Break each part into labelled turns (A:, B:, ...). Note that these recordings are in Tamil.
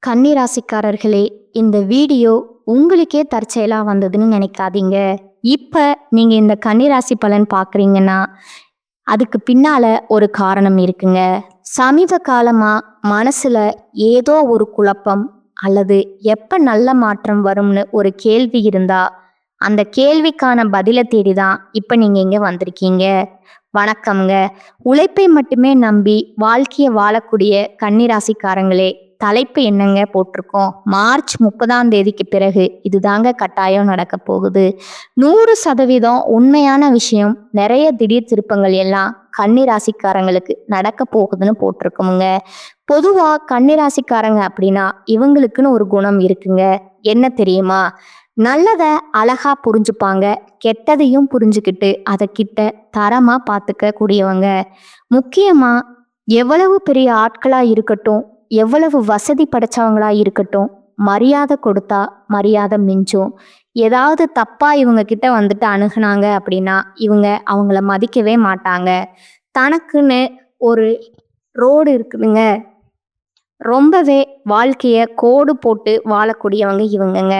A: கன்னிராசிக்காரர்களே, இந்த வீடியோ உங்களுக்கே தற்செயலா வந்ததுன்னு நினைக்காதீங்க. இப்ப நீங்க இந்த கன்னிராசி பலன் பார்க்குறீங்கன்னா, அதுக்கு பின்னால ஒரு காரணம் இருக்குங்க. சமீப காலமா மனசுல ஏதோ ஒரு குழப்பம் அல்லது எப்ப நல்ல மாற்றம் வரும்னு ஒரு கேள்வி இருந்தா, அந்த கேள்விக்கான பதில தேடி தான் இப்ப நீங்க இங்க வந்திருக்கீங்க. வணக்கம்ங்க. உழைப்பை மட்டுமே நம்பி வாழ்க்கைய வாழக்கூடிய கன்னிராசிக்காரங்களே, தலைப்பு என்னங்க போட்டிருக்கோம்? மார்ச் 30ஆம் தேதிக்கு பிறகு இதுதாங்க கட்டாயம் நடக்க போகுது. 100% உண்மையான விஷயம். நிறைய திடீர் திருப்பங்கள் எல்லாம் கன்னிராசிக்காரங்களுக்கு நடக்க போகுதுன்னு போட்டிருக்கோமுங்க. பொதுவா கன்னிராசிக்காரங்க அப்படின்னா இவங்களுக்குன்னு ஒரு குணம் இருக்குங்க. என்ன தெரியுமா? நல்லத அழகா புரிஞ்சுப்பாங்க. கெட்டதையும் புரிஞ்சுக்கிட்டு அதை கிட்ட தரமா பார்த்துக்க கூடியவங்க. முக்கியமா எவ்வளவு பெரிய ஆட்களா இருக்கட்டும், எவ்வளவு வசதி படைச்சவங்களா இருக்கட்டும், மரியாதை கொடுத்தா மரியாதை மிஞ்சும். ஏதாவது தப்பா இவங்க கிட்ட வந்துட்டு அணுகுனாங்க அப்படின்னா இவங்க அவங்கள மதிக்கவே மாட்டாங்க. தனக்குன்னு ஒரு ரோடு இருக்குதுங்க. ரொம்பவே வாழ்க்கைய கோடு போட்டு வாழக்கூடியவங்க இவங்கங்க.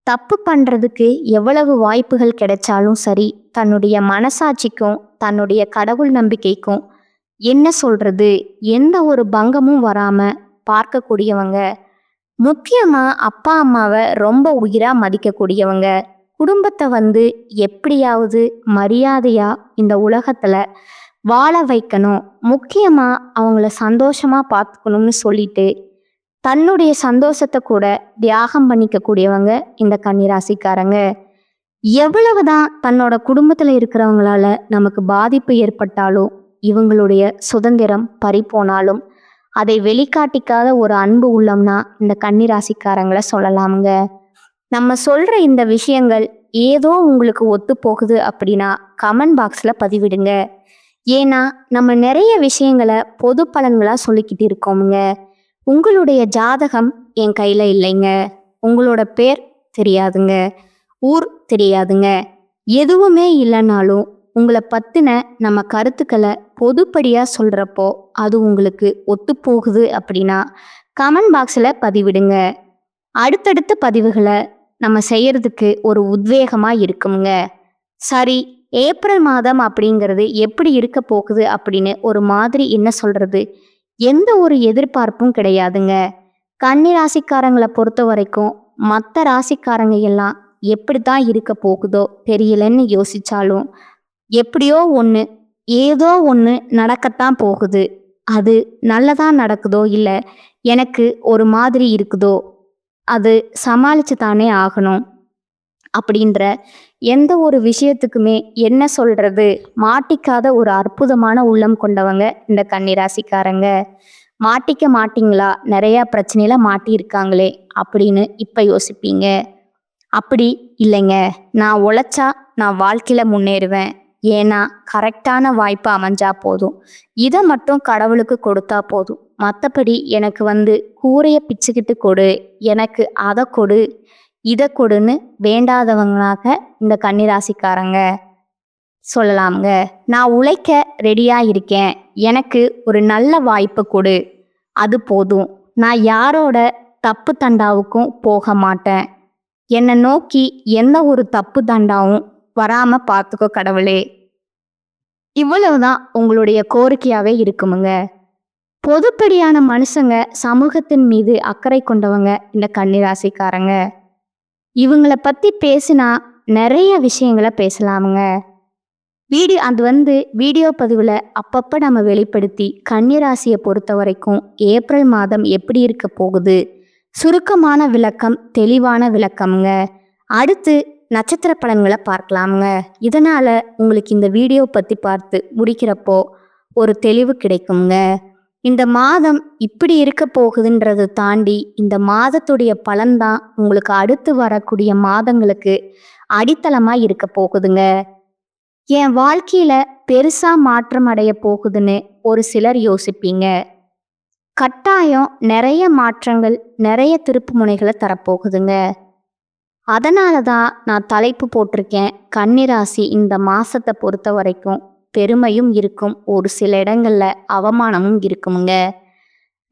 A: தப்பு பண்றதுக்கு எவ்வளவு வாய்ப்புகள் கிடைச்சாலும் சரி, தன்னுடைய மனசாட்சிக்கும் தன்னுடைய கடவுள் நம்பிக்கைக்கும் என்ன சொல்றது, எந்த ஒரு பங்கமும் வராம பார்க்கக்கூடியவங்க. முக்கியமா அப்பா அம்மாவை ரொம்ப உயிரா மதிக்கக்கூடியவங்க. குடும்பத்தை எப்படியாவது மரியாதையா இந்த உலகத்துல வாழ வைக்கணும், முக்கியமா அவங்கள சந்தோஷமா பார்த்துக்கணும்னு சொல்லிட்டு தன்னுடைய சந்தோஷத்தை கூட தியாகம் பண்ணிக்க கூடியவங்க இந்த கன்னிராசிக்காரங்க. எவ்வளவுதான் தன்னோட குடும்பத்துல இருக்கிறவங்களால நமக்கு பாதிப்பு ஏற்பட்டாலும், இவங்களுடைய சுதந்திரம் பறிபோனாலும் அதை வெளிக்காட்டிக்காத ஒரு அன்பு உள்ளம்னா இந்த கன்னிராசிக்காரங்களை சொல்லலாமுங்க. நம்ம சொல்ற இந்த விஷயங்கள் ஏதோ உங்களுக்கு ஒத்து போகுது அப்படின்னா கமெண்ட் பாக்ஸ்ல பதிவிடுங்க. ஏன்னா நம்ம நிறைய விஷயங்களை பொது பலன்களா சொல்லிக்கிட்டு இருக்கோமுங்க. உங்களுடைய ஜாதகம் என் கையில இல்லைங்க. உங்களோட பேர் தெரியாதுங்க. ஊர் தெரியாதுங்க. எதுவுமே இல்லைனாலும் உங்களை பத்தின நம்ம கருத்துக்களை பொதுப்படியா சொல்றப்போ அது உங்களுக்கு ஒத்து போகுது அப்படின்னா கமெண்ட் பாக்ஸ்ல பதிவிடுங்க. அடுத்தடுத்த பதிவுகளை நம்ம செய்யறதுக்கு ஒரு உத்வேகமா இருக்குங்க. சரி, ஏப்ரல் மாதம் அப்படிங்கிறது எப்படி இருக்க போகுது அப்படின்னு ஒரு மாதிரி என்ன சொல்றது, எந்த ஒரு எதிர்பார்ப்பும் கிடையாதுங்க. கன்னி ராசிக்காரங்களை பொறுத்த வரைக்கும் மற்ற ராசிக்காரங்க எல்லாம் எப்படித்தான் இருக்க போகுதோ தெரியலன்னு யோசிச்சாலும் எப்படியோ ஒன்று, ஏதோ ஒன்று நடக்கத்தான் போகுது. அது நல்லதா நடக்குதோ இல்லை எனக்கு ஒரு மாதிரி இருக்குதோ அது சமாளிச்சு தானே ஆகணும். அப்படின்ற எந்த ஒரு விஷயத்துக்குமே என்ன சொல்றது, மாட்டிக்காத ஒரு அற்புதமான உள்ளம் கொண்டவங்க இந்த கன்னிராசிக்காரங்க. மாட்டிக்க மாட்டீங்களா, நிறைய பிரச்சனையில மாட்டியிருக்காங்களே அப்படின்னு இப்ப யோசிப்பீங்க. அப்படி இல்லைங்க. நான் உழைச்சா நான் வாழ்க்கையில முன்னேறுவேன். ஏன்னா கரெக்டான வாய்ப்பு அமைஞ்சா போதும். இதை மட்டும் கடவுளுக்கு கொடுத்தா போதும். மற்றபடி எனக்கு கூரைய பிச்சுக்கிட்டு கொடு, எனக்கு அதை கொடு, இதை கொடுன்னு வேண்டாதவங்களாக இந்த கன்னிராசிக்காரங்க சொல்லலாம்ங்க. நான் உழைக்க ரெடியா இருக்கேன், எனக்கு ஒரு நல்ல வாய்ப்பு கொடு, அது போதும். நான் யாரோட தப்பு தண்டாவுக்கும் போக மாட்டேன். என்னை நோக்கி எந்த ஒரு தப்பு தண்டாவும் வராம பார்த்துக்கோ கடவுளே. இவ்வளவுதான் உங்களுடைய கோரிக்கையாவே இருக்குமுங்க. பொதுப்படியான மனுஷங்க, சமூகத்தின் மீது அக்கறை கொண்டவங்க இந்த கன்னிராசிக்காரங்க. இவங்கள பத்தி பேசினா நிறைய விஷயங்களை பேசலாமுங்க. அது வீடியோ பதிவில் அப்பப்போ நம்ம வெளிப்படுத்தி கன்னிராசியை பொறுத்த வரைக்கும் ஏப்ரல் மாதம் எப்படி இருக்க போகுது, சுருக்கமான விளக்கம், தெளிவான விளக்கம்ங்க. அடுத்து நட்சத்திர பலன்களை பார்க்கலாமுங்க. இதனால உங்களுக்கு இந்த வீடியோ பற்றி பார்த்து முடிக்கிறப்போ ஒரு தெளிவு கிடைக்குங்க. இந்த மாதம் இப்படி இருக்க போகுதுன்றதை தாண்டி இந்த மாதத்துடைய பலன்தான் உங்களுக்கு அடுத்து வரக்கூடிய மாதங்களுக்கு அடித்தளமா இருக்க போகுதுங்க. என் வாழ்க்கையில பெருசா மாற்றம் அடைய போகுதுன்னு ஒரு சிலர் யோசிப்பீங்க. கட்டாயம் நிறைய மாற்றங்கள், நிறைய திருப்பு முனைகளை தரப்போகுதுங்க. அதனால தான் நான் தலைப்பு போட்டிருக்கேன், கன்னிராசி இந்த மாசத்தை பொறுத்த வரைக்கும் பெருமையும் இருக்கும், ஒரு சில இடங்கள்ல அவமானமும் இருக்குமுங்க.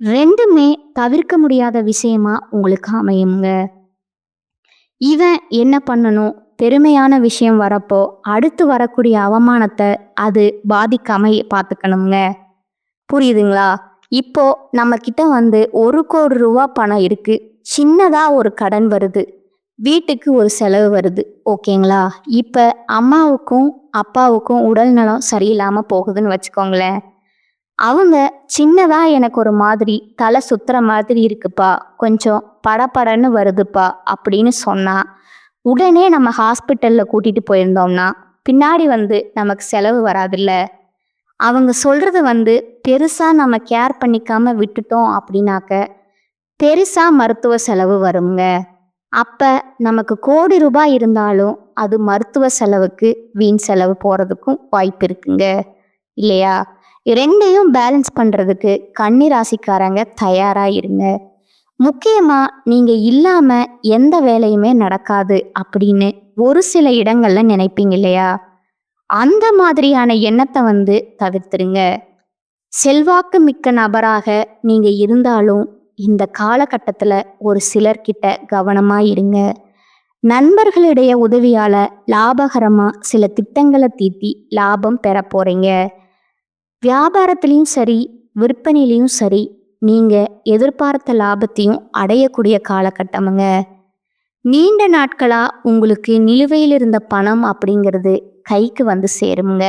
A: ரெண்டுமே தவிர்க்க முடியாத விஷயமா உங்களுக்கு அமையுங்க. இவன் என்ன பண்ணணும், பெருமையான விஷயம் வரப்போ அடுத்து வரக்கூடிய அவமானத்தை அது பாதிக்காம பார்த்துக்கணுங்க. புரியுதுங்களா? இப்போ நம்ம கிட்ட 1,00,00,000 பணம் இருக்கு. சின்னதா ஒரு கடன் வருது. வீட்டுக்கு ஒரு செலவு வருது. ஓகேங்களா? இப்ப அம்மாவுக்கும் அப்பாவுக்கும் உடல் நலம் சரியில்லாம போகுதுன்னு வச்சுக்கோங்களேன். அவங்க சின்னதா எனக்கு ஒரு மாதிரி தலை சுத்துற மாதிரி இருக்குப்பா, கொஞ்சம் படபடன்னு வருதுப்பா அப்படின்னு சொன்னா, உடனே நம்ம ஹாஸ்பிட்டல்ல கூட்டிட்டு போயிருந்தோம்னா, பின்னாடி நமக்கு செலவு வராதுல்ல. அவங்க சொல்றது பெருசா நம்ம கேர் பண்ணிக்காம விட்டுட்டோம் அப்படின்னாக்க, பெருசா மருத்துவ செலவு வருங்க. அப்ப நமக்கு கோடி ரூபாய் இருந்தாலும் அது மருத்துவ செலவுக்கு வீண் செலவு போறதுக்கும் வாய்ப்பு இருக்குங்க. இல்லையா? ரெண்டையும் பேலன்ஸ் பண்றதுக்கு கன்னி ராசிக்காரங்க தயாரா இருங்க. முக்கியமா நீங்க இல்லாம எந்த வேலையுமே நடக்காது அப்படின்னு ஒரு சில இடங்கள்ல நினைப்பீங்க இல்லையா? அந்த மாதிரியான எண்ணத்தை தவிர்த்துருங்க. செல்வாக்கு மிக்க நபராக நீங்க இருந்தாலும் இந்த காலகட்டத்துல ஒரு சிலர்கிட்ட கவனமா இருங்க. நண்பர்களுடைய உதவியால லாபகரமா சில திட்டங்களை தீட்டி லாபம் பெற போறீங்க. வியாபாரத்திலையும் சரி, விற்பனையிலையும் சரி, நீங்க எதிர்பார்த்த லாபத்தையும் அடையக்கூடிய காலகட்டமுங்க. நீண்ட நாட்களா உங்களுக்கு நிலுவையில் இருந்த பணம் அப்படிங்கிறது கைக்கு சேருங்க.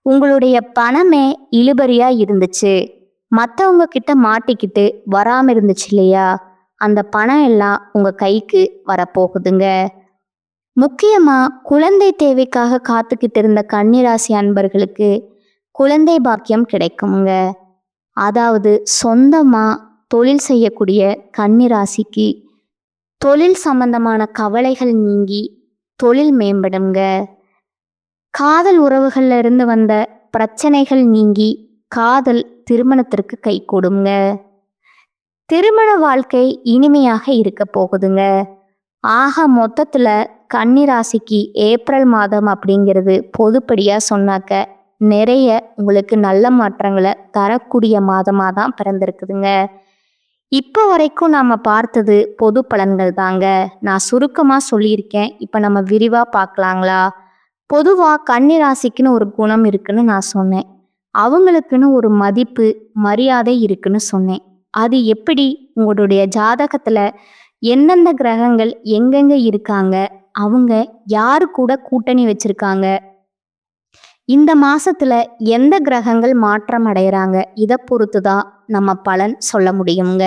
A: உங்களுடைய பணமே இழுபறியா இருந்துச்சு, மற்றவங்க கிட்ட மாட்டிக்கிட்டு வராம இருந்துச்சு இல்லையா? அந்த பணம் எல்லாம் உங்க கைக்கு வரப்போகுதுங்க. முக்கியமா குழந்தை தேவைக்காக காத்துக்கிட்டு இருந்த கன்னிராசி அன்பர்களுக்கு குழந்தை பாக்கியம் கிடைக்குங்க. அதாவது சொந்தமா தொழில் செய்யக்கூடிய கன்னிராசிக்கு தொழில் சம்பந்தமான கவலைகள் நீங்கி தொழில் மேம்படுங்க. காதல் உறவுகள்ல இருந்து வந்த பிரச்சனைகள் நீங்கி காதல் திருமணத்திற்கு கை கொடுங்க. திருமண வாழ்க்கை இனிமையாக இருக்க போகுதுங்க. ஆக மொத்தத்துல கன்னிராசிக்கு ஏப்ரல் மாதம் அப்படிங்கிறது பொதுப்படியா சொன்னாக்க நிறைய உங்களுக்கு நல்ல மாற்றங்களை தரக்கூடிய மாதமாக தான் பிறந்திருக்குதுங்க. இப்போ வரைக்கும் நாம பார்த்தது பொது பலன்கள் தாங்க. நான் சுருக்கமா சொல்லியிருக்கேன். இப்போ நம்ம விரிவா பார்க்கலாங்களா? பொதுவா கன்னிராசிக்குன்னு ஒரு குணம் இருக்குன்னு நான் சொன்னேன். அவங்களுக்குன்னு ஒரு மதிப்பு மரியாதை இருக்குன்னு சொன்னேன். அது எப்படி உங்களுடைய ஜாதகத்துல எந்தெந்த கிரகங்கள் எங்கெங்க இருக்காங்க, அவங்க யாரு கூட கூட்டணி வச்சிருக்காங்க, இந்த மாசத்துல எந்த கிரகங்கள் மாற்றம் அடைகிறாங்க, இதை பொறுத்து தான் நம்ம பலன் சொல்ல முடியுங்க.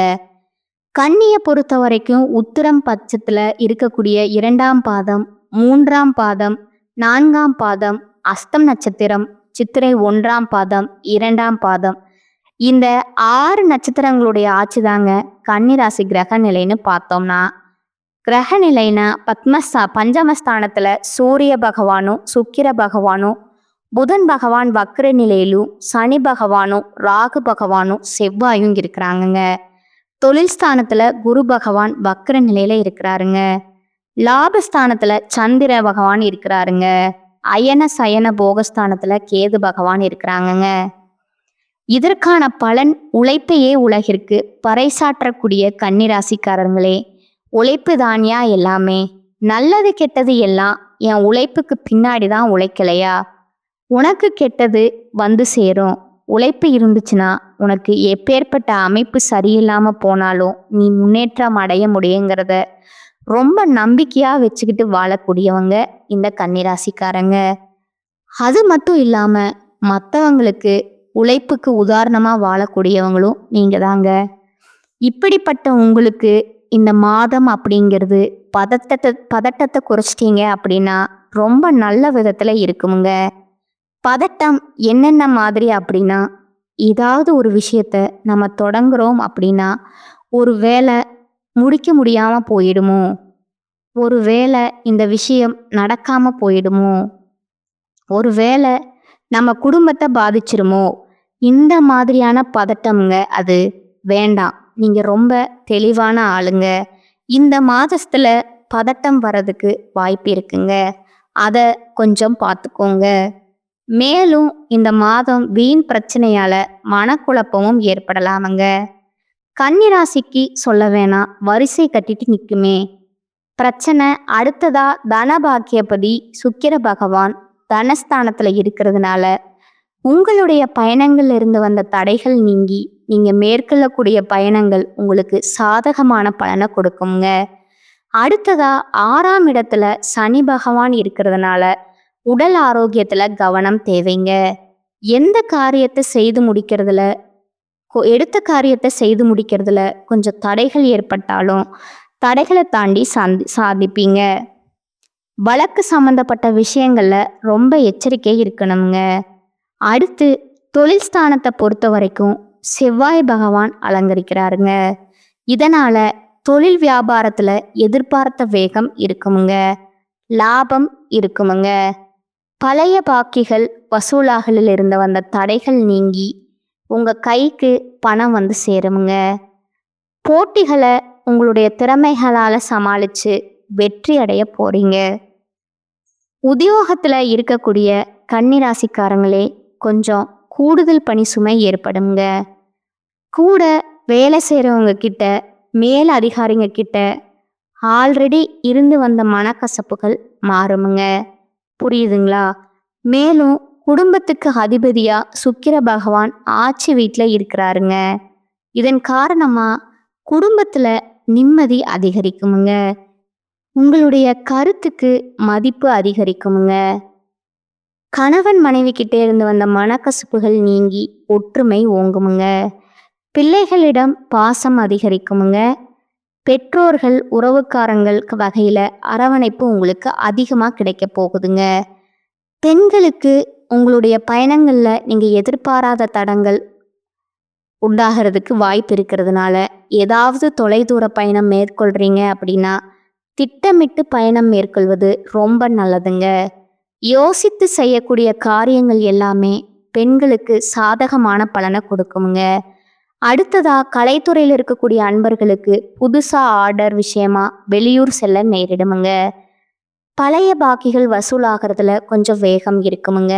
A: கன்னியை பொறுத்த வரைக்கும் உத்திரம் பட்சத்துல இருக்கக்கூடிய 2ஆம் பாதம், 3ஆம் பாதம், 4ஆம் பாதம், அஸ்தம் நட்சத்திரம், சித்திரை 1ஆம் பாதம், 2ஆம் பாதம், இந்த 6 நட்சத்திரங்களுடைய ஆட்சி தாங்க கன்னிராசி கிரக நிலைன்னு பார்த்தோம்னா, கிரக நிலைனா பஞ்சமஸ்தானத்துல சூரிய பகவானும் சுக்கிர பகவானும் புதன் பகவான் வக்ர நிலையிலும் சனி பகவானும் ராகு பகவானும் செவ்வாயும் இருக்கிறாங்கங்க. தொழில் ஸ்தானத்துல குரு பகவான் வக்ர நிலையில இருக்கிறாருங்க. லாபஸ்தானத்துல சந்திர பகவான் இருக்கிறாருங்க. அயன சயன போகஸ்தானத்துல கேது பகவான் இருக்கிறாங்கங்க. இதற்கான பலன் உழைப்பையே உலகிற்கு பறைசாற்றக்கூடிய கன்னிராசிக்காரங்களே, உழைப்பு தானியா எல்லாமே, நல்லது கெட்டது எல்லாம் என் உழைப்புக்கு பின்னாடி தான் உழைக்கலையா? உனக்கு கெட்டது சேரும். உழைப்பு இருந்துச்சுன்னா உனக்கு எப்பேற்பட்ட அமைப்பு சரியில்லாம போனாலும் நீ முன்னேற்றம் அடைய முடியுங்கிறத ரொம்ப நம்பிக்கையா வச்சுக்கிட்டு வாழக்கூடியவங்க இந்த கன்னிராசிக்காரங்க. அது மட்டும் இல்லாம மற்றவங்களுக்கு உழைப்புக்கு உதாரணமா வாழக்கூடியவங்களும் நீங்க தாங்க. இப்படிப்பட்ட உங்களுக்கு இந்த மாதம் அப்படிங்கிறது பதட்டத்தை குறைச்சிட்டீங்க அப்படின்னா ரொம்ப நல்ல விதத்துல இருக்குமுங்க. பதட்டம் என்னென்ன மாதிரி அப்படின்னா, ஏதாவது ஒரு விஷயத்த நம்ம தொடங்குறோம் அப்படின்னா ஒரு வேலை முடிக்க முடியாம போயிடுமோ, ஒரு வேளை இந்த விஷயம் நடக்காம போயிடுமோ, ஒரு வேளை நம்ம குடும்பத்தை பாதிச்சிருமோ, இந்த மாதிரியான பதட்டம்ங்க. அது வேண்டாம். நீங்க ரொம்ப தெளிவான ஆளுங்க. இந்த மாதத்துல பதட்டம் வர்றதுக்கு வாய்ப்பு இருக்குங்க. அதை கொஞ்சம் பார்த்துக்கோங்க. மேலும் இந்த மாதம் வீண் பிரச்சனையால மனக்குழப்பமும் ஏற்படலாமுங்க. கன்னிராசிக்கு சொல்ல வேணாம், வரிசை கட்டிட்டு நிக்குமே. பிரச்சனை. அடுத்ததா தனபாக்கியபதி சுக்கிர பகவான் தனஸ்தானத்துல இருக்கிறதுனால உங்களுடைய பயணங்கள்ல இருந்து வந்த தடைகள் நீங்கி நீங்க மேற்கொள்ளக்கூடிய பயணங்கள் உங்களுக்கு சாதகமான பலனை கொடுக்குங்க. அடுத்ததா 6ஆம் இடத்துல சனி பகவான் இருக்கிறதுனால உடல் ஆரோக்கியத்துல கவனம் தேவைங்க. எந்த காரியத்தை செய்து முடிக்கிறதுல எடுத்த காரியத்தை செய்து முடிக்கிறதுல கொஞ்சம் தடைகள் ஏற்பட்டாலும் தடைகளை தாண்டி சாதிப்பீங்க. வழக்கு சம்பந்தப்பட்ட விஷயங்கள்ல ரொம்ப எச்சரிக்கை இருக்கணுங்க. அடுத்து தொழில் ஸ்தானத்தை பொறுத்த வரைக்கும் செவ்வாய் பகவான் அலங்கரிக்கிறாருங்க. இதனால தொழில் வியாபாரத்துல எதிர்பார்த்த வேகம் இருக்குமுங்க, லாபம் இருக்குமுங்க. பழைய பாக்கிகள் வசூலாகலில் இருந்து வந்த தடைகள் நீங்கி உங்க கைக்கு பணம் வந்து சேருமுங்க. போட்டிகளை உங்களுடைய திறமைகளால சமாளிச்சு வெற்றி அடைய போறீங்க. உத்தியோகத்துல இருக்கக்கூடிய கன்னிராசிக்காரங்களே கொஞ்சம் கூடுதல் பணி சுமை ஏற்படுங்க. கூட வேலை செய்கிறவங்க கிட்ட, மேல் அதிகாரிங்க கிட்ட ஆல்ரெடி இருந்து வந்த மனக்கசப்புகள் மாறுமுங்க. புரியுதுங்களா? மேலும் குடும்பத்துக்கு அதிபதியா சுக்கிர பகவான் ஆட்சி வீட்டில் இருக்கிறாருங்க. இதன் காரணமா குடும்பத்துல நிம்மதி அதிகரிக்குமுங்க. உங்களுடைய கருத்துக்கு மதிப்பு அதிகரிக்குமுங்க. கணவன் மனைவி கிட்டே இருந்து வந்த மனக்கசப்புகள் நீங்கி ஒற்றுமை ஓங்குமுங்க. பிள்ளைகளிடம் பாசம் அதிகரிக்குமுங்க. பெற்றோர்கள் உறவுக்காரங்கள் வகையில அரவணைப்பு உங்களுக்கு அதிகமாக கிடைக்க போகுதுங்க. பெண்களுக்கு உங்களுடைய பயணங்கள்ல நீங்க எதிர்பாராத தடங்கள் உண்டாகிறதுக்கு வாய்ப்பு இருக்கிறதுனால ஏதாவது தொலைதூர பயணம் மேற்கொள்றீங்க அப்படின்னா திட்டமிட்டு பயணம் மேற்கொள்வது ரொம்ப நல்லதுங்க. யோசித்து செய்யக்கூடிய காரியங்கள் எல்லாமே பெண்களுக்கு சாதகமான பலனை கொடுக்குமுங்க. அடுத்ததா கலைத்துறையில் இருக்கக்கூடிய அன்பர்களுக்கு புதுசா ஆர்டர் விஷயமா வெளியூர் செல்ல நேரிடுமுங்க. பழைய பாக்கிகள் வசூலாகிறதுல கொஞ்சம் வேகம் இருக்குமுங்க.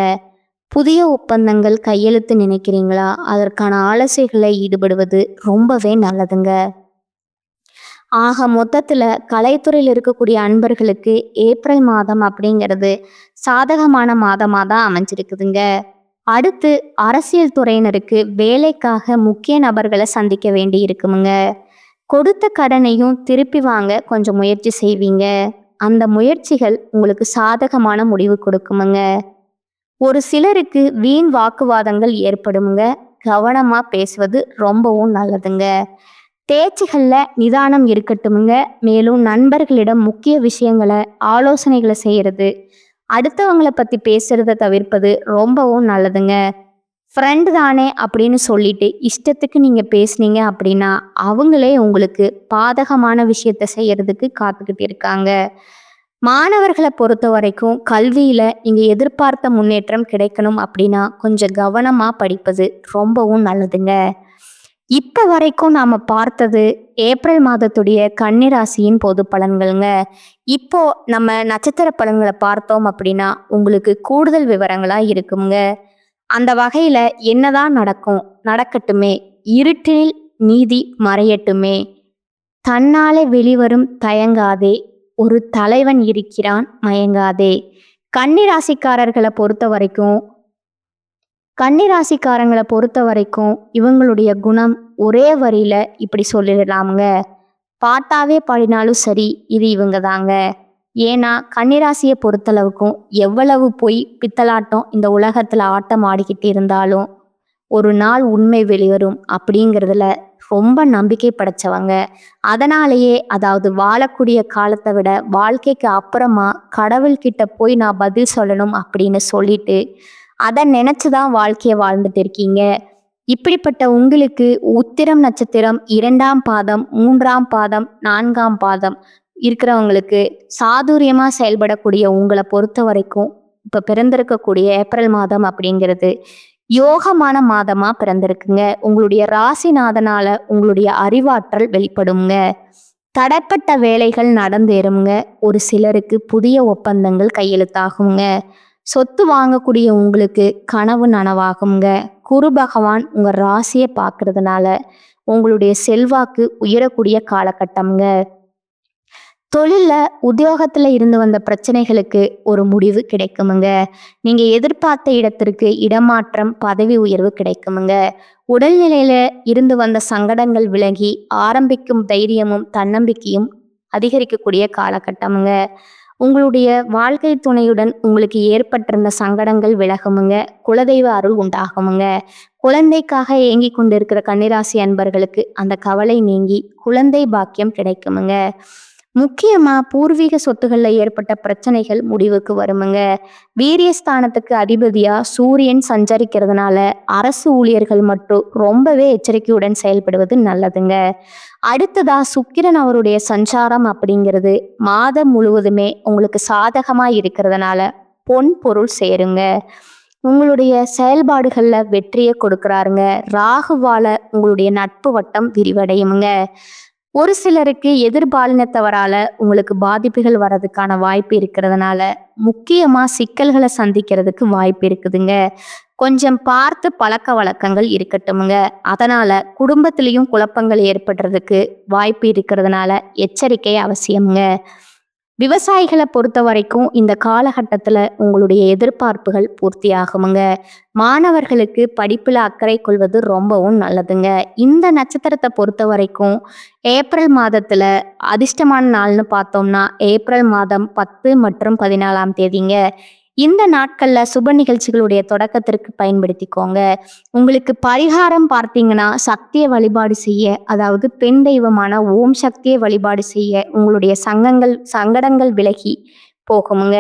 A: புதிய ஒப்பந்தங்கள் கையெழுத்து நினைக்கிறீங்களா? அதற்கான ஆலோசனைகளை ஈடுபடுவது ரொம்பவே நல்லதுங்க. ஆக மொத்தத்துல கலைத்துறையில் இருக்கக்கூடிய அன்பர்களுக்கு ஏப்ரல் மாதம் அப்படிங்கிறது சாதகமான மாதமாக தான் அமைஞ்சிருக்குதுங்க. அடுத்து அரசியல் துறையினருக்கு வேலைக்காக முக்கிய நபர்களை சந்திக்க வேண்டி இருக்குமுங்க. கொடுத்த கடனையும் திருப்பி வாங்க கொஞ்சம் முயற்சி செய்வீங்க. அந்த முயற்சிகள் உங்களுக்கு சாதகமான முடிவு கொடுக்குமுங்க. ஒரு சிலருக்கு வீண் வாக்குவாதங்கள் ஏற்படுமுங்க. கவனமா பேசுவது ரொம்பவும் நல்லதுங்க. பேச்சுகள்ல நிதானம் இருக்கட்டுமுங்க. மேலும் நண்பர்களிடம் முக்கிய விஷயங்களை ஆலோசனைகளை செய்யறது, அடுத்தவங்களை பத்தி பேசுறத தவிர்ப்பது ரொம்பவும் நல்லதுங்க. ஃப்ரெண்டு தானே அப்படின்னு சொல்லிட்டு இஷ்டத்துக்கு நீங்க பேசுனீங்க அப்படின்னா அவங்களே உங்களுக்கு பாதகமான விஷயத்த செய்யறதுக்கு காத்துக்கிட்டு இருக்காங்க. மாணவர்களை பொறுத்த வரைக்கும் கல்வியில நீங்க எதிர்பார்த்த முன்னேற்றம் கிடைக்கணும் அப்படின்னா கொஞ்சம் கவனமா படிப்பது ரொம்பவும் நல்லதுங்க. இப்ப வரைக்கும் நாம பார்த்தது ஏப்ரல் மாதத்துடைய கன்னிராசியின் பொது பலன்கள்ங்க. இப்போ நம்ம நட்சத்திர பலன்களை பார்த்தோம் அப்படின்னா உங்களுக்கு கூடுதல் விவரங்களா இருக்குங்க. அந்த வகையில என்னதான் நடக்கும் நடக்கட்டுமே, இருட்டில் நீதி மறையட்டுமே, தன்னாலே வெளிவரும் தயங்காதே, ஒரு தலைவன் இருக்கிறான் மயங்காதே. கன்னிராசிக்காரர்களை பொறுத்த வரைக்கும் இவங்களுடைய குணம் ஒரே வரியில இப்படி சொல்லிடலாமுங்க. பாட்டாவே பாடினாலும் சரி இது இவங்க தாங்க. ஏன்னா கன்னிராசியை பொறுத்தளவுக்கும் எவ்வளவு பொய் பித்தலாட்டம் இந்த உலகத்துல ஆட்டம் ஆடிக்கிட்டு இருந்தாலும் ஒரு நாள் உண்மை வெளிவரும் அப்படிங்கிறதுல ரொம்ப நம்பிக்கை படைச்சவங்க. அதனாலேயே அதாவது வாழக்கூடிய காலத்தை விட வாழ்க்கைக்கு அப்புறமா கடவுள்கிட்ட போய் நான் பதில் சொல்லணும் அப்படின்னு சொல்லிட்டு அதை நினைச்சுதான் வாழ்க்கையை வாழ்ந்துட்டு இருக்கீங்க. இப்படிப்பட்ட உங்களுக்கு உத்திரம் நட்சத்திரம் 2ஆம் பாதம், 3ஆம் பாதம், 4ஆம் பாதம் இருக்கிறவங்களுக்கு சாதுரியமா செயல்படக்கூடிய உங்களை பொறுத்த வரைக்கும் இப்ப பிறந்திருக்கக்கூடிய ஏப்ரல் மாதம் அப்படிங்கிறது யோகமான மாதமா பிறந்திருக்குங்க. உங்களுடைய ராசிநாதனால உங்களுடைய அறிவாற்றல் வெளிப்படுங்க. தடைப்பட்ட வேலைகள் நடந்தேறுங்க. ஒரு சிலருக்கு புதிய ஒப்பந்தங்கள் கையெழுத்தாகுங்க. சொத்து வாங்கக்கூடிய உங்களுக்கு கனவு நனவாகுங்க. குரு பகவான் உங்க ராசியை பார்க்கறதுனால உங்களுடைய செல்வாக்கு உயரக்கூடிய காலகட்டம்ங்க. தொழில்ல உத்தியோகத்துல இருந்து வந்த பிரச்சனைகளுக்கு ஒரு முடிவு கிடைக்குமுங்க. நீங்க எதிர்பார்த்த இடத்திற்கு இடமாற்றம், பதவி உயர்வு கிடைக்குமுங்க. உடல்நிலையில இருந்து வந்த சங்கடங்கள் விலகி ஆரம்பிக்கும் தைரியமும் தன்னம்பிக்கையும் அதிகரிக்கக்கூடிய காலகட்டமுங்க. உங்களுடைய வாழ்க்கை துணையுடன் உங்களுக்கு ஏற்பட்டிருந்த சங்கடங்கள் விலகுமுங்க. குலதெய்வ அருள் உண்டாகுமுங்க. குழந்தைக்காக ஏங்கிக் கொண்டிருக்கிற கன்னிராசி அன்பர்களுக்கு அந்த கவலை நீங்கி குழந்தை பாக்கியம் கிடைக்குமுங்க. முக்கியமா பூர்வீக சொத்துகள்ல ஏற்பட்ட பிரச்சனைகள் முடிவுக்கு வருமுங்க. வீரியஸ்தானத்துக்கு அதிபதியா சூரியன் சஞ்சரிக்கிறதுனால அரசு ஊழியர்கள் மட்டும் ரொம்பவே எச்சரிக்கையுடன் செயல்படுவது நல்லதுங்க. அடுத்ததா சுக்கிரன் அவருடைய சஞ்சாரம் அப்படிங்கிறது மாதம் முழுவதுமே உங்களுக்கு சாதகமா இருக்கிறதுனால பொன் பொருள் சேருங்க. உங்களுடைய செயல்பாடுகள்ல வெற்றியை கொடுக்கறாருங்க. ராகுவால உங்களுடைய நட்பு வட்டம் விரிவடையுங்க. ஒரு சிலருக்கு எதிர்பாலினத்தவரால உங்களுக்கு பாதிப்புகள் வர்றதுக்கான வாய்ப்பு இருக்கிறதுனால முக்கியமா சிக்கல்களை சந்திக்கிறதுக்கு வாய்ப்பு இருக்குதுங்க. கொஞ்சம் பார்த்து பழக்க வழக்கங்கள் இருக்கட்டுமுங்க. அதனால குடும்பத்திலையும் குழப்பங்கள் ஏற்படுறதுக்கு வாய்ப்பு இருக்கிறதுனால எச்சரிக்கை அவசியம்ங்க. விவசாயிகளை பொறுத்த வரைக்கும் இந்த காலகட்டத்துல உங்களுடைய எதிர்பார்ப்புகள் பூர்த்தி ஆகுமுங்க. மாணவர்களுக்கு படிப்புல அக்கறை கொள்வது ரொம்பவும் நல்லதுங்க. இந்த நட்சத்திரத்தை பொறுத்த வரைக்கும் ஏப்ரல் மாதத்துல அதிர்ஷ்டமான நாள்னு பார்த்தோம்னா ஏப்ரல் மாதம் 10 மற்றும் 14ஆம் தேதிங்க. இந்த நாட்கள்ல சுப நிகழ்ச்சிகளுடைய தொடக்கத்திற்கு பயன்படுத்திக்கோங்க. உங்களுக்கு பரிகாரம் பார்த்தீங்கன்னா சக்தியை வழிபாடு செய்ய, அதாவது பெண் தெய்வமான ஓம் சக்தியை வழிபாடு செய்ய உங்களுடைய சங்கடங்கள் விலகி போகுமுங்க.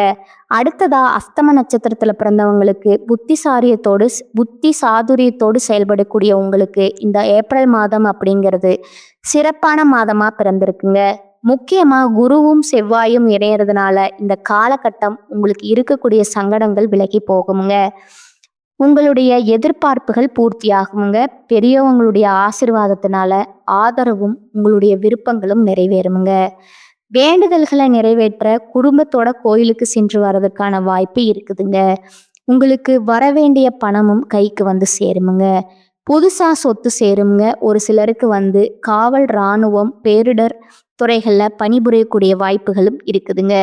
A: அடுத்ததா அஸ்தம நட்சத்திரத்துல பிறந்தவங்களுக்கு புத்தி சாதுரியத்தோடு செயல்படக்கூடிய உங்களுக்கு இந்த ஏப்ரல் மாதம் அப்படிங்கிறது சிறப்பான மாதமா பிறந்திருக்குங்க. முக்கியமா குருவும் செவ்வாயும் இணையறதுனால இந்த காலகட்டம் உங்களுக்கு இருக்கக்கூடிய சங்கடங்கள் விலகி போகுமுங்க. உங்களுடைய எதிர்பார்ப்புகள் பூர்த்தியாகுமுங்க. பெரியவங்களுடைய ஆசீர்வாதத்தினால ஆதரவும் உங்களுடைய விருப்பங்களும் நிறைவேறுமுங்க. வேண்டுதல்களை நிறைவேற்ற குடும்பத்தோட கோயிலுக்கு சென்று வர்றதுக்கான வாய்ப்பு இருக்குதுங்க. உங்களுக்கு வரவேண்டிய பணமும் கைக்கு வந்து சேருமுங்க. புதுசா சொத்து சேருங்க. ஒரு சிலருக்கு காவல், இராணுவம், பேரிடர் துறைகள்ல பணிபுரியக்கூடிய வாய்ப்புகளும் இருக்குதுங்க.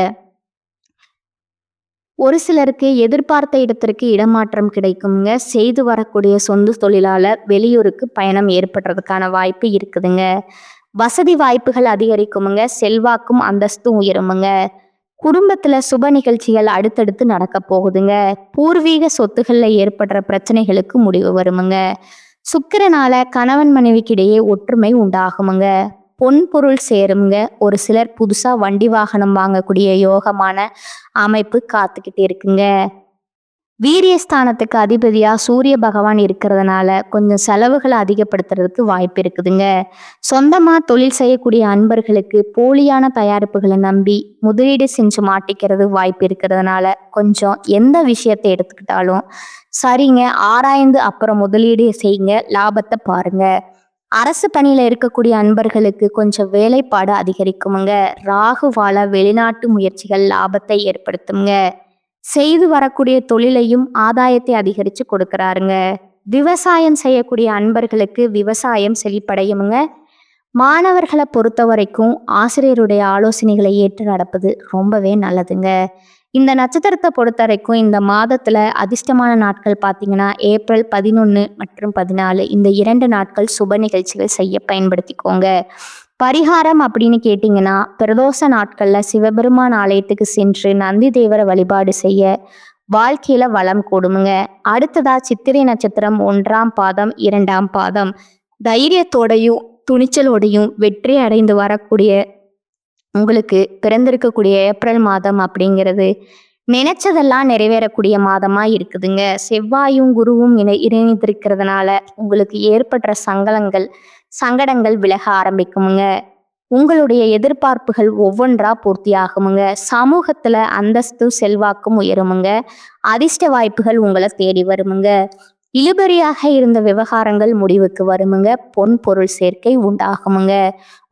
A: ஒரு சிலருக்கு எதிர்பார்த்த இடத்திற்கு இடமாற்றம் கிடைக்குங்க. செய்து வரக்கூடிய சொந்த தொழிலால வெளியூருக்கு பயணம் ஏற்படுறதுக்கான வாய்ப்பு இருக்குதுங்க. வசதி வாய்ப்புகள் அதிகரிக்குமுங்க. செல்வாக்கும் அந்தஸ்தும் உயருமுங்க. குடும்பத்துல சுப நிகழ்ச்சிகள் அடுத்தடுத்து நடக்க போகுதுங்க. பூர்வீக சொத்துகள்ல ஏற்படுற பிரச்சனைகளுக்கு முடிவு வருமுங்க. சுக்கிரனால கணவன் மனைவிக்கிடையே ஒற்றுமை உண்டாகுமுங்க. பொன் பொருள் சேருங்க. ஒரு சிலர் புதுசா வண்டி வாகனம் வாங்கக்கூடிய யோகமான அமைப்பு காத்துக்கிட்டு இருக்குங்க. வீரியஸ்தானத்துக்கு அதிபதியா சூரிய பகவான் இருக்கிறதுனால கொஞ்சம் செலவுகளை அதிகப்படுத்துறதுக்கு வாய்ப்பு இருக்குதுங்க. சொந்தமா தொழில் செய்யக்கூடிய அன்பர்களுக்கு போலியான தயாரிப்புகளை நம்பி முதலீடு செஞ்சு மாட்டிக்கிறது வாய்ப்பு இருக்கிறதுனால கொஞ்சம் எந்த விஷயத்தை எடுத்துக்கிட்டாலும் சரிங்க ஆராய்ந்து அப்புறம் முதலீடு செய்யுங்க. லாபத்தை பாருங்க. அரசு பணியில இருக்கக்கூடிய அன்பர்களுக்கு கொஞ்சம் வேலைப்பாடு அதிகரிக்குமுங்க. ராகுவால வெளிநாட்டு முயற்சிகள் லாபத்தை ஏற்படுத்துங்க. செய்து வரக்கூடிய தொழிலையும் ஆதாயத்தை அதிகரிச்சு கொடுக்கறாருங்க. விவசாயம் செய்யக்கூடிய அன்பர்களுக்கு விவசாயம் செழிப்படையுமுங்க. மாணவர்களை பொறுத்த வரைக்கும் ஆசிரியருடைய ஆலோசனைகளை ஏற்று நடப்பது ரொம்பவே நல்லதுங்க. இந்த நட்சத்திரத்தை பொறுத்த வரைக்கும் இந்த மாதத்துல அதிர்ஷ்டமான நாட்கள் பார்த்தீங்கன்னா ஏப்ரல் 11 மற்றும் 14 இந்த 2 நாட்கள் சுப நிகழ்ச்சிகள் செய்ய பயன்படுத்திக்கோங்க. பரிகாரம் அப்படின்னு கேட்டிங்கன்னா பிரதோஷ நாட்கள்ல சிவபெருமான் ஆலயத்துக்கு சென்று நந்தி தேவரை வழிபாடு செய்ய வாழ்க்கையில வளம் கூடுமுங்க. அடுத்ததா சித்திரை நட்சத்திரம் 1ஆம் பாதம் 2ஆம் பாதம் தைரியத்தோடையும் துணிச்சலோடையும் வெற்றி அடைந்து வரக்கூடிய உங்களுக்கு பிறந்திருக்கக்கூடிய ஏப்ரல் மாதம் அப்படிங்கிறது நினைச்சதெல்லாம் நிறைவேறக்கூடிய மாதமா இருக்குதுங்க. செவ்வாயும் குருவும் இணைந்திருக்கிறதுனால உங்களுக்கு ஏற்படுற சங்கடங்கள் விலக ஆரம்பிக்குமுங்க. உங்களுடைய எதிர்பார்ப்புகள் ஒவ்வொன்றா பூர்த்தி ஆகுமுங்க. சமூகத்துல அந்தஸ்து செல்வாக்கும் உயருமுங்க. அதிர்ஷ்ட வாய்ப்புகள் உங்களை தேடி வருமுங்க. இழுபறியாக இருந்த விவகாரங்கள் முடிவுக்கு வருமுங்க. பொன் பொருள் சேர்க்கை உண்டாகுமுங்க.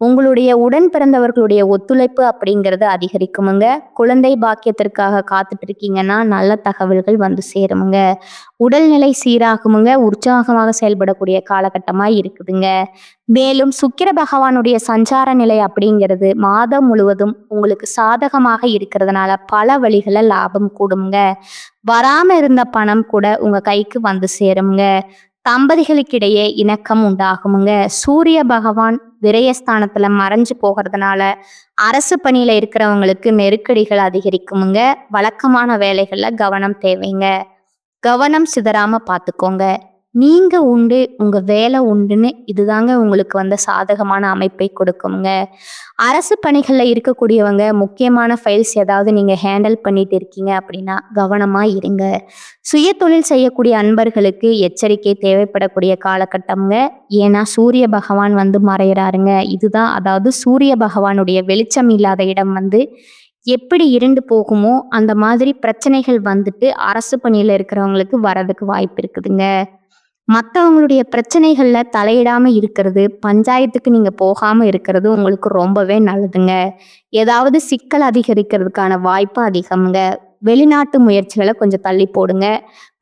A: உங்களுடைய உடன் பிறந்தவர்களுடைய ஒத்துழைப்பு அப்படிங்கிறது அதிகரிக்குமுங்க. குழந்தை பாக்கியத்திற்காக காத்துட்டு இருக்கீங்கன்னா நல்ல தகவல்கள் வந்து சேருமுங்க. உடல்நிலை சீராகுமுங்க. உற்சாகமாக செயல்படக்கூடிய காலகட்டமா இருக்குதுங்க. மேலும் சுக்கிர பகவானுடைய சஞ்சார நிலை அப்படிங்கிறது மாதம் முழுவதும் உங்களுக்கு சாதகமாக இருக்கிறதுனால பல வழிகள லாபம் கூடுமுங்க. வராம இருந்த பணம் கூட உங்க கைக்கு வந்து சேருமுங்க. தம்பதிகளுக்கிடையே இணக்கம் உண்டாகுமுங்க. சூரிய பகவான் விரயஸ்தானத்துல மறைஞ்சு போகிறதுனால அரசு பணியில இருக்கிறவங்களுக்கு நெருக்கடிகள் அதிகரிக்குமுங்க. வழக்கமான வேலைகள்ல கவனம் தேவைங்க. கவனம் சிதறாம பார்த்துக்கோங்க. நீங்க உண்டு, உங்க வேலை உண்டுன்னு இதுதாங்க உங்களுக்கு வந்த சாதகமான அமைப்பை கொடுக்குங்க. அரசு பணிகள்ல இருக்கக்கூடியவங்க முக்கியமான ஃபைல்ஸ் ஏதாவது நீங்க ஹேண்டில் பண்ணிட்டு இருக்கீங்க அப்படின்னா கவனமா இருங்க. சுய தொழில் செய்யக்கூடிய அன்பர்களுக்கு எச்சரிக்கை தேவைப்படக்கூடிய காலகட்டம்ங்க. ஏன்னா சூரிய பகவான் வந்து மறையிறாருங்க. இதுதான் அதாவது சூரிய பகவானுடைய வெளிச்சம் இல்லாத இடம் வந்து எப்படி இருண்டு போகுமோ அந்த மாதிரி பிரச்சனைகள் வந்துட்டு அரசு பணியில இருக்கிறவங்களுக்கு வரதுக்கு வாய்ப்பு இருக்குதுங்க. மற்றவங்களுடைய பிரச்சனைகள்ல தலையிடாம இருக்கிறது, பஞ்சாயத்துக்கு நீங்க போகாம இருக்கிறது உங்களுக்கு ரொம்பவே நல்லதுங்க. ஏதாவது சிக்கல் அதிகரிக்கிறதுக்கான வாய்ப்பு அதிகம்ங்க. வெளிநாட்டு முயற்சிகளை கொஞ்சம் தள்ளி போடுங்க.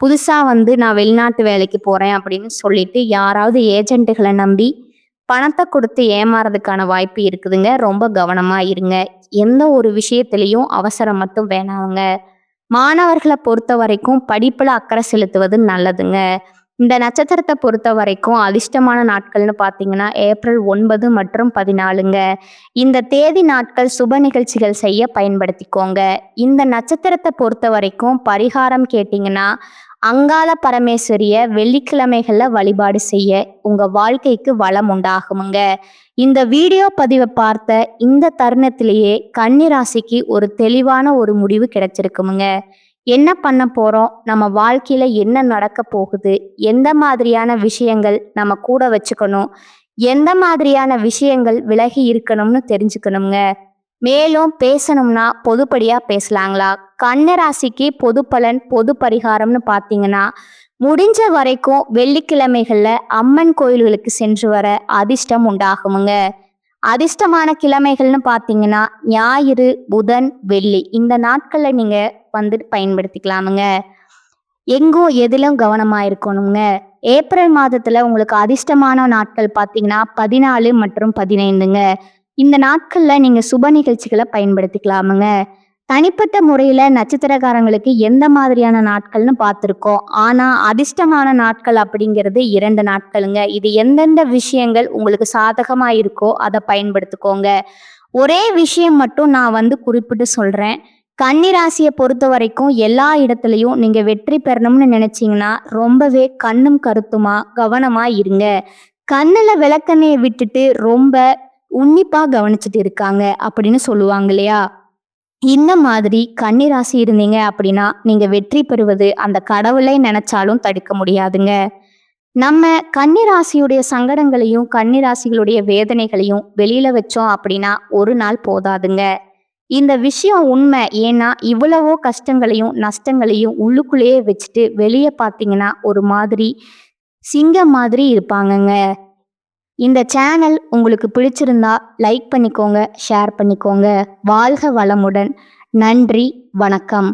A: புதுசா வந்து நான் வெளிநாட்டு வேலைக்கு போறேன் அப்படின்னு சொல்லிட்டு யாராவது ஏஜென்ட்டுகளை நம்பி பணத்தை கொடுத்து ஏமாறதுக்கான வாய்ப்பு இருக்குதுங்க. ரொம்ப கவனமா இருங்க. எந்த ஒரு விஷயத்திலையும் அவசரம் மட்டும் வேணாங்க. மாணவர்களை பொறுத்த வரைக்கும் படிப்புல அக்கறை செலுத்துவது நல்லதுங்க. இந்த நட்சத்திரத்தை பொறுத்த வரைக்கும் அதிர்ஷ்டமான நாட்கள்னு பார்த்தீங்கன்னா ஏப்ரல் 9 மற்றும் 14ங்க. இந்த தேதி நாட்கள் சுப நிகழ்ச்சிகள் செய்ய பயன்படுத்திக்கோங்க. இந்த நட்சத்திரத்தை பொறுத்த வரைக்கும் பரிகாரம் கேட்டிங்கன்னா அங்காள பரமேஸ்வரிய வெள்ளிக்கிழமைகள்ல வழிபாடு செய்ய உங்க வாழ்க்கைக்கு வளம் உண்டாகுமுங்க. இந்த வீடியோ பதிவை பார்த்த இந்த தருணத்திலேயே கன்னி ராசிக்கு ஒரு தெளிவான ஒரு முடிவு கிடைச்சிருக்குமுங்க. என்ன பண்ண போறோம், நம்ம வாழ்க்கையில என்ன நடக்க போகுது, எந்த மாதிரியான விஷயங்கள் நம்ம கூட வச்சுக்கணும், எந்த மாதிரியான விஷயங்கள் விலகி இருக்கணும்னு தெரிஞ்சுக்கணுங்க. மேலும் பேசணும்னா பொதுப்படியா பேசலாங்களா? கன்னி ராசிக்கு பொது பலன் பொது பரிகாரம்னு பார்த்தீங்கன்னா முடிஞ்ச வரைக்கும் வெள்ளிக்கிழமைகள்ல அம்மன் கோயில்களுக்கு சென்று வர அதிர்ஷ்டம் உண்டாகுமுங்க. அதிர்ஷ்டமான கிழமைகள்னு பார்த்தீங்கன்னா ஞாயிறு, புதன், வெள்ளி இந்த நாட்கள்ல நீங்க வந்துட்டு பயன்படுத்திக்கலாமுங்க. எங்கும் எதிலும் கவனமா இருக்கணுங்க. ஏப்ரல் மாதத்துல உங்களுக்கு அதிர்ஷ்டமான நாட்கள் பார்த்தீங்கன்னா 14 மற்றும் 15ங்க. இந்த நாட்கள்ல நீங்க சுப நிகழ்ச்சிகளை பயன்படுத்திக்கலாமுங்க. தனிப்பட்ட முறையில நட்சத்திரக்காரங்களுக்கு எந்த மாதிரியான நாட்கள்னு பார்த்துருக்கோம். ஆனா அதிர்ஷ்டமான நாட்கள் அப்படிங்கிறது 2 நாட்களுங்க. இது எந்தெந்த விஷயங்கள் உங்களுக்கு சாதகமா இருக்கோ அதை பயன்படுத்திக்கோங்க. ஒரே விஷயம் மட்டும் நான் வந்து குறிப்பிட்டு சொல்றேன். கன்னி ராசியை பொறுத்த வரைக்கும் எல்லா இடத்துலையும் நீங்க வெற்றி பெறணும்னு நினைச்சீங்கன்னா ரொம்பவே கண்ணும் கருத்துமா கவனமா இருங்க. கண்ணுல விளக்கெண்ணெயை விட்டுட்டு ரொம்ப உன்னிப்பா கவனிச்சுட்டு இருக்காங்க அப்படின்னு சொல்லுவாங்க இல்லையா? இந்த மாதிரி கன்னி ராசி இருந்தீங்க அப்படின்னா நீங்க வெற்றி பெறுவது அந்த கடவுளை நினைச்சாலும் தடுக்க முடியாதுங்க. நம்ம கன்னி ராசியுடைய சங்கடங்களையும் கன்னி ராசிகளுடைய வேதனைகளையும் வெளியில வச்சோம் அப்படின்னா ஒரு நாள் போதாதுங்க. இந்த விஷயம் உண்மை. ஏன்னா இவ்வளவோ கஷ்டங்களையும் நஷ்டங்களையும் உள்ளுக்குள்ளேயே வச்சுட்டு வெளியே பார்த்தீங்கன்னா ஒரு மாதிரி சிங்கம் மாதிரி இருப்பாங்கங்க. இந்த சேனல் உங்களுக்கு பிடிச்சிருந்தா லைக் பண்ணிக்கோங்க, ஷேர் பண்ணிக்கோங்க. வாழ்க வளமுடன். நன்றி, வணக்கம்.